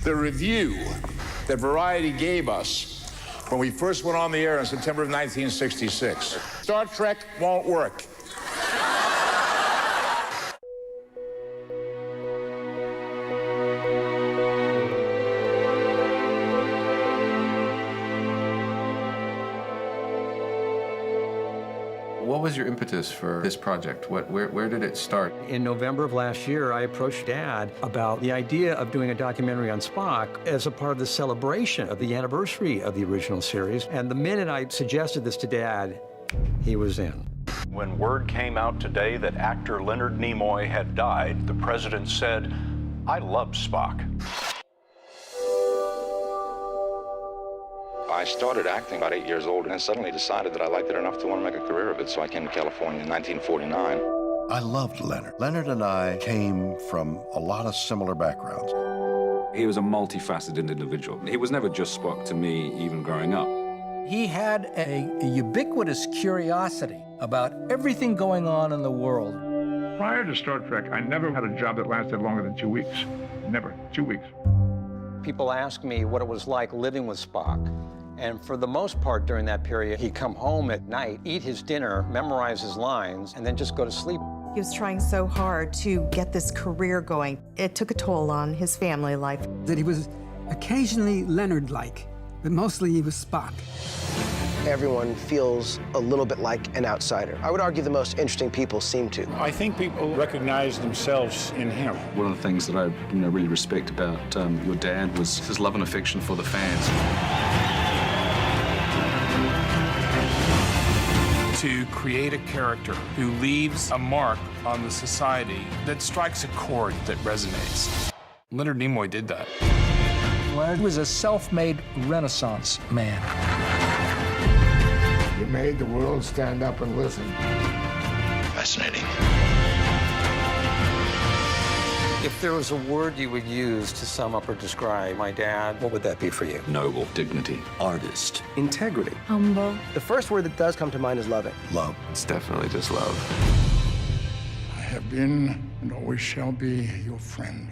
The review that Variety gave us when we first went on the air in September of 1966. Star Trek won't work. What was your impetus for this project? Where did it start? In November of last year, I approached Dad about the idea of doing a documentary on Spock as a part of the celebration of the anniversary of the original series. And the minute I suggested this to Dad, he was in. When word came out today that actor Leonard Nimoy had died, the president said, "I love Spock." I started acting about 8 years old and suddenly decided that I liked it enough to want to make a career of it, so I came to California in 1949. I loved Leonard. Leonard and I came from a lot of similar backgrounds. He was a multifaceted individual. He was never just Spock to me, even growing up. He had a ubiquitous curiosity about everything going on in the world. Prior to Star Trek, I never had a job that lasted longer than 2 weeks. Never. 2 weeks. People asked me what it was like living with Spock. And for the most part during that period, he'd come home at night, eat his dinner, memorize his lines, and then just go to sleep. He was trying so hard to get this career going. It took a toll on his family life. That he was occasionally Leonard-like, but mostly he was Spock. Everyone feels a little bit like an outsider. I would argue the most interesting people seem to. I think people recognize themselves in him. One of the things that I really respect about your dad was his love and affection for the fans. To create a character who leaves a mark on the society that strikes a chord that resonates. Leonard Nimoy did that. Leonard was a self-made Renaissance man. You made the world stand up and listen. Fascinating. If there was a word you would use to sum up or describe my dad, what would that be for you? Noble, dignity, Artist. Integrity. Humble. The first word that does come to mind is loving. Love. it's definitely just love. I have been and always shall be your friend.